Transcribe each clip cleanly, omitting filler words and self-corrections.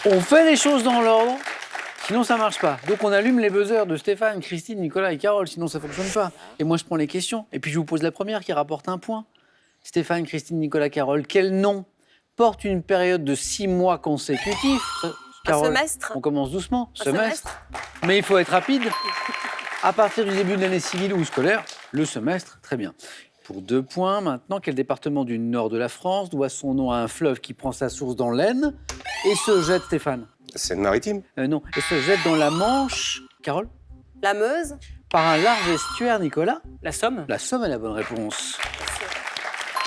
On fait les choses dans l'ordre, sinon ça marche pas. Donc on allume les buzzers de Stéphane, Christine, Nicolas et Carole, sinon ça fonctionne pas. Et moi je prends les questions. Et puis je vous pose la première qui rapporte un point. Stéphane, Christine, Nicolas, Carole, quel nom porte une période de 6 mois consécutifs? Carole, semestre. On commence doucement. Un semestre. Mais il faut être rapide. À partir du début de l'année civile ou scolaire, le semestre, très bien. Pour 2 points, maintenant, quel département du nord de la France doit son nom à un fleuve qui prend sa source dans l'Aisne et se jette, Stéphane? Seine-Maritime. Non, et se jette dans la Manche, Carole? La Meuse. Par un large estuaire, Nicolas? La Somme. La Somme est la bonne réponse.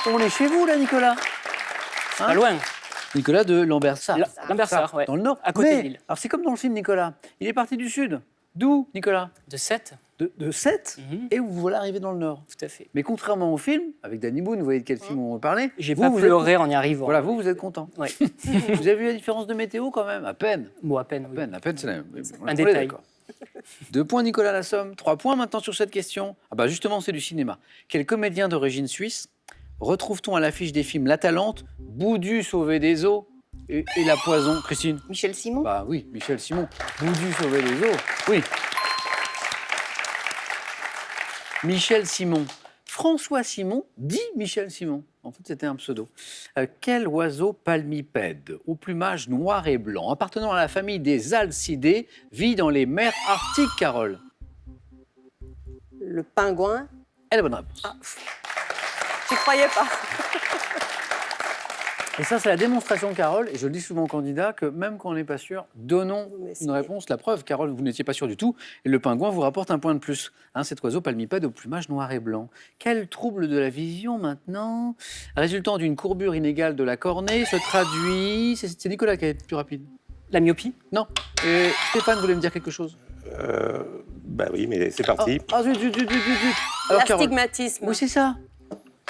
On est chez vous, là, Nicolas? Hein? Pas loin. Nicolas de Lambersart. Lambersart, ouais. Dans le nord. À côté Mais, de Lille. alors, c'est comme dans le film, Nicolas. Il est parti du sud. D'où, Nicolas? De 7. De 7 et vous voilà arrivé dans le nord. Tout à fait. Mais contrairement au film, avec Danny Boone, vous voyez de quel film on parlait? J'ai vous, pas vous pleuré êtes... en y arrivant. Voilà, vous êtes content. Ouais. Vous avez vu la différence de météo quand même? À peine. Bon, à peine, oui. À peine, c'est la même. Un détail. 2 points, Nicolas Lassomme. 3 points maintenant sur cette question. Ah bah justement, c'est du cinéma. Quel comédien d'origine suisse retrouve-t-on à l'affiche des films La Talente, Boudu sauvé des eaux et La Poison? Christine? Michel Simon. Bah oui, Michel Simon. Boudu sauvé des eaux. Oui. Michel Simon. François Simon dit Michel Simon. En fait, c'était un pseudo. Quel oiseau palmipède, au plumage noir et blanc, appartenant à la famille des alcidés, vit dans les mers arctiques, Carole? Le pingouin. Elle est la bonne réponse. Tu croyais pas? Et ça, c'est la démonstration, Carole, et je le dis souvent aux candidats, que même quand on n'est pas sûr, donnons une réponse. La preuve, Carole, vous n'étiez pas sûr du tout, et le pingouin vous rapporte un point de plus. Hein, cet oiseau palmipède au plumage noir et blanc. Quel trouble de la vision maintenant, résultant d'une courbure inégale de la cornée, se traduit... C'est Nicolas qui est plus rapide. La myopie? Non. Et Stéphane voulait me dire quelque chose? Bah oui, mais c'est parti. Zut. Alors, Carole. L'astigmatisme. Oui, c'est ça.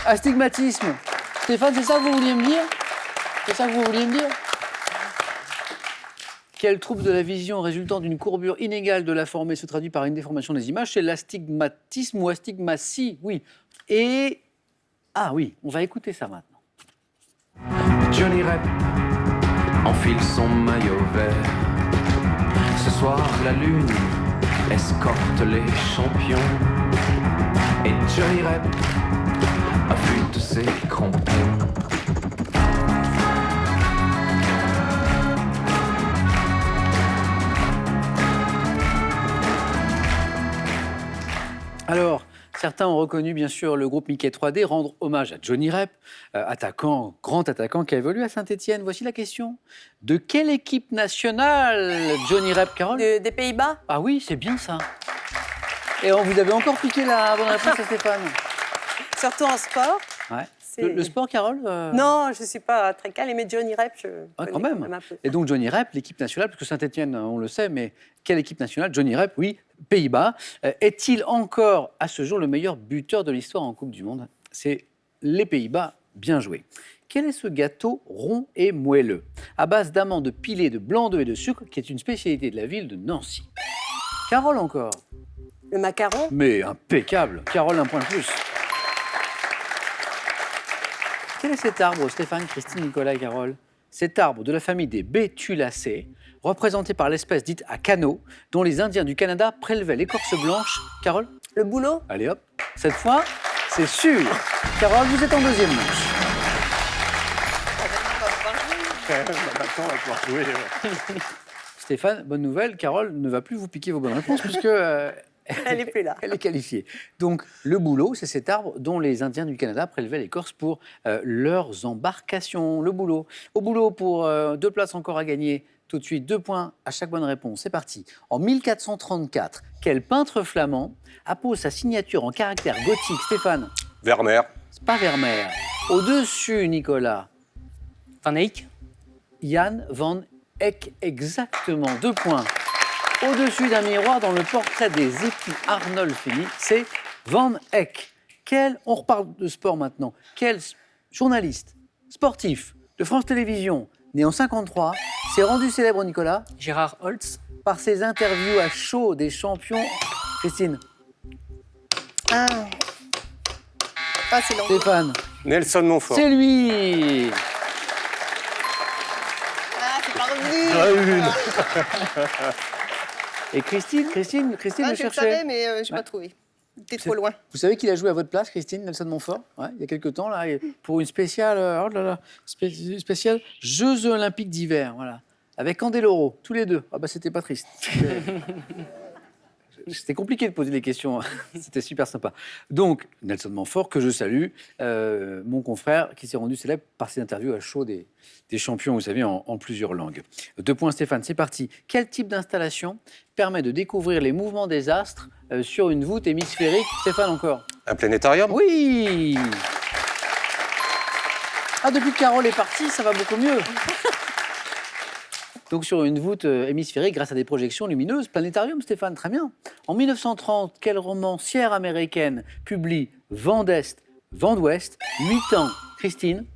Astigmatisme. Stéphane, c'est ça que vous vouliez me dire? C'est ça que vous vouliez me dire? Quel trouble de la vision résultant d'une courbure inégale de la formée se traduit par une déformation des images? C'est l'astigmatisme ou astigmatie, oui. Et... Ah oui, on va écouter ça maintenant. Johnny Rep enfile son maillot vert. Ce soir, la lune escorte les champions. Et Johnny Rep affûte ses crampons. Alors, certains ont reconnu bien sûr le groupe Mickey 3D, rendre hommage à Johnny Rep, grand attaquant qui a évolué à Saint-Étienne. Voici la question. De quelle équipe nationale Johnny Rep, Carole? Des Pays-Bas. Ah oui, c'est bien ça. Et on vous avez encore piqué la bonne réponse à Stéphane. Surtout en sport. Ouais. Le sport, Carole? Non, je ne suis pas très calée, mais Johnny Rep, je connais quand même. un peu. Et donc Johnny Rep, l'équipe nationale, parce que Saint-Étienne, on le sait, mais quelle équipe nationale? Johnny Rep, oui, Pays-Bas. Est-il encore, à ce jour, le meilleur buteur de l'histoire en Coupe du Monde? C'est les Pays-Bas, bien joué. Quel est ce gâteau rond et moelleux, à base d'amandes pilées, de blanc d'œuf et de sucre, qui est une spécialité de la ville de Nancy? Carole encore? Le macaron. Mais impeccable. Carole, un point de plus. Quel est cet arbre, Stéphane, Christine, Nicolas et Carole? Cet arbre de la famille des Bétulacées, représenté par l'espèce dite à canaux, dont les Indiens du Canada prélevaient l'écorce blanche. Carole? Le bouleau. Allez hop, cette fois, c'est sûr. Carole, vous êtes en deuxième manche. Stéphane, bonne nouvelle, Carole ne va plus vous piquer vos bonnes réponses puisque... Elle n'est plus là. Elle est qualifiée. Donc, le bouleau, c'est cet arbre dont les Indiens du Canada prélevaient l'écorce pour leurs embarcations. Le bouleau. Au boulot pour 2 places encore à gagner. Tout de suite, 2 points à chaque bonne réponse. C'est parti. En 1434, quel peintre flamand appose sa signature en caractère gothique? Stéphane? Vermeer. C'est pas Vermeer. Au-dessus, Nicolas? Van Eyck? Jan van Eyck, exactement. 2 points. Au-dessus d'un miroir dans le portrait des époux Arnolfini, c'est Van Eyck. On reparle de sport maintenant. Quel journaliste sportif de France Télévisions, né en 1953, s'est rendu célèbre, Nicolas, Gérard Holtz? par ses interviews à chaud des champions? Christine? Ah, c'est long. Stéphane? Nelson Montfort. C'est lui. Ah, c'est pardon, revenu. Et Christine Ah, le je le cherchait. savais, mais je n'ai Ouais. pas trouvé. T'es trop loin. Vous savez qu'il a joué à votre place, Christine, Nelson Montfort, il y a quelques temps, là, pour une spéciale, spéciale Jeux Olympiques d'hiver, voilà, avec Candeloro, tous les deux. Ah bah c'était pas triste. C'était compliqué de poser des questions, c'était super sympa. Donc, Nelson Montfort, que je salue, mon confrère, qui s'est rendu célèbre par ses interviews à chaud des champions, vous savez, en plusieurs langues. 2 points, Stéphane, c'est parti. Quel type d'installation permet de découvrir les mouvements des astres sur une voûte hémisphérique? Stéphane, encore. Un planétarium? Oui. Ah, depuis que Carole est partie, ça va beaucoup mieux. Donc sur une voûte hémisphérique grâce à des projections lumineuses. Planétarium, Stéphane, très bien. En 1930, quelle romancière américaine publie Vent d'Est, Vent d'Ouest, 8 ans, Christine,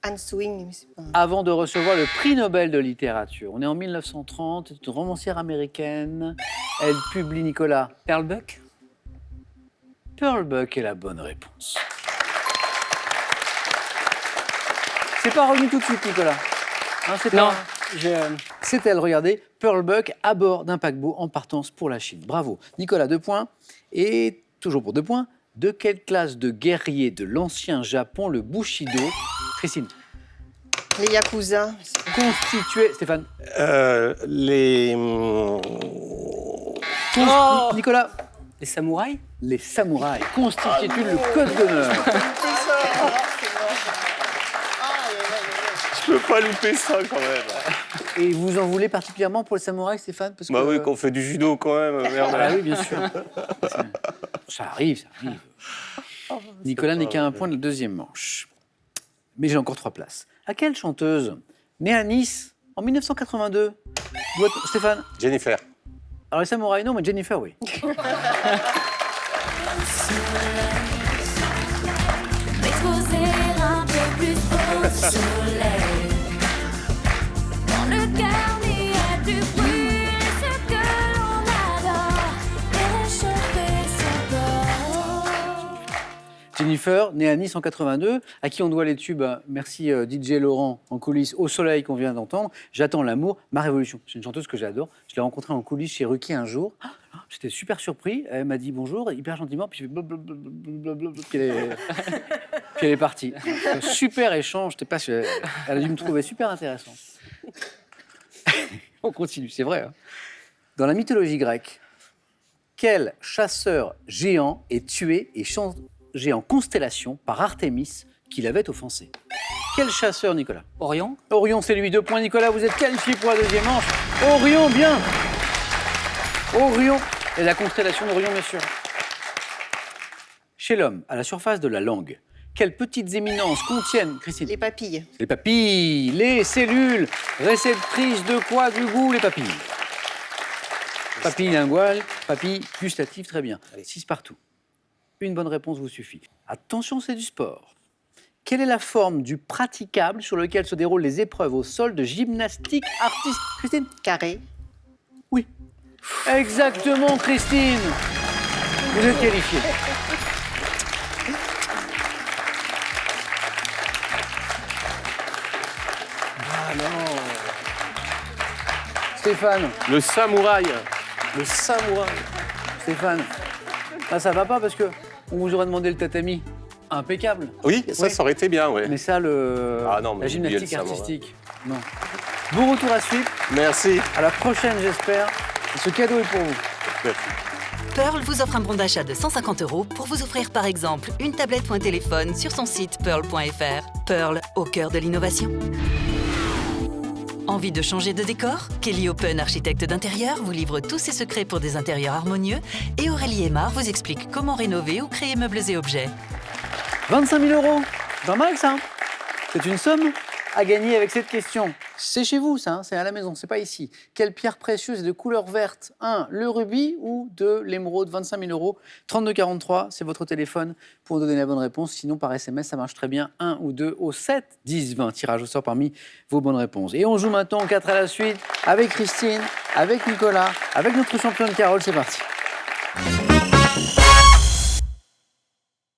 Anne Swing, mais c'est pas... avant de recevoir le prix Nobel de littérature? On est en 1930, c'est une romancière américaine. Elle publie, Nicolas, Pearl Buck. Pearl Buck est la bonne réponse. C'est pas revenu tout de suite, Nicolas. Hein, c'est Non, pas... C'est elle, regardez, Pearl Buck à bord d'un paquebot en partance pour la Chine. Bravo. Nicolas, 2 points. Et toujours pour 2 points, de quelle classe de guerriers de l'ancien Japon le Bushido, Christine, Les Yakuza. constituait, Stéphane, Les... Nicolas, Les samouraïs. les samouraïs constituent le code d'honneur. Je peux pas louper ça quand même. Et vous en voulez particulièrement pour les samouraïs, Stéphane, parce Bah que... oui, qu'on fait du judo quand même, merde. Ah oui, bien sûr. Ça arrive, ça arrive. Nicolas n'est qu'à 1 point de la deuxième manche. Mais j'ai encore 3 places. À quelle chanteuse, née à Nice en 1982, doit-on... Stéphane? Jennifer. Alors les samouraïs, non, mais Jennifer, oui. M'exposer un peu plus au soleil. Dans le cœur n'y a plus brûler ce que l'on adore et réchauffer son corps. Jennifer, née à Nice en 82, à qui on doit les tubes, merci DJ Laurent en coulisses, Au soleil qu'on vient d'entendre, J'attends l'amour, Ma révolution. C'est une chanteuse que j'adore. Je l'ai rencontrée en coulisses chez Ruquier un jour. J'étais super surpris. Elle m'a dit bonjour, hyper gentiment, puis je fais blablabla, puis elle est partie. Super échange. Elle a dû me trouver super intéressant. On continue, c'est vrai. Hein. Dans la mythologie grecque, quel chasseur géant est tué et changé en constellation par Artémis qui l'avait offensé? Quel chasseur, Nicolas? Orion. Orion, c'est lui. 2 points, Nicolas. Vous êtes qualifié pour la deuxième manche. Orion, bien. Orion. Et la constellation d'Orion, bien sûr. Chez l'homme, à la surface de la langue, quelles petites éminences contiennent, Christine? Les papilles. Les papilles, les cellules, réceptrices de quoi? Du goût, les papilles. Papilles linguales, papilles gustatives, très bien. 6 partout. Une bonne réponse vous suffit. Attention, c'est du sport. Quelle est la forme du praticable sur lequel se déroulent les épreuves au sol de gymnastique artistique? Christine? Carré. Oui. Exactement, Christine. Vous êtes qualifiée. Ah non. Stéphane, Le samouraï. Le samouraï. Stéphane, là ça va pas parce que on vous aurait demandé le tatami. Impeccable. Oui, ça, Oui. ça aurait été bien, ouais. Mais ça, Ah non, mais la j'ai oublié gymnastique le samouraï. artistique, non. Bon retour à suivre. Merci. À la prochaine, j'espère. Ce cadeau est pour vous. Merci. Pearl vous offre un bon d'achat de 150 € pour vous offrir par exemple une tablette ou un téléphone sur son site pearl.fr. Pearl, au cœur de l'innovation. Envie de changer de décor? Kelly Open, architecte d'intérieur, vous livre tous ses secrets pour des intérieurs harmonieux et Aurélie Aymar vous explique comment rénover ou créer meubles et objets. 25 000 €. Pas mal, ça. C'est une somme à gagner avec cette question. C'est chez vous, ça. C'est à la maison, c'est pas ici. Quelle pierre précieuse est de couleur verte? 1, le rubis ou 2, l'émeraude? 25 000 €. 32 43, c'est votre téléphone pour donner la bonne réponse. Sinon, par SMS, ça marche très bien. 1 ou 2 au 7, 10, 20. Tirage au sort parmi vos bonnes réponses. Et on joue maintenant 4 à la suite avec Christine, avec Nicolas, avec notre championne Carole. C'est parti.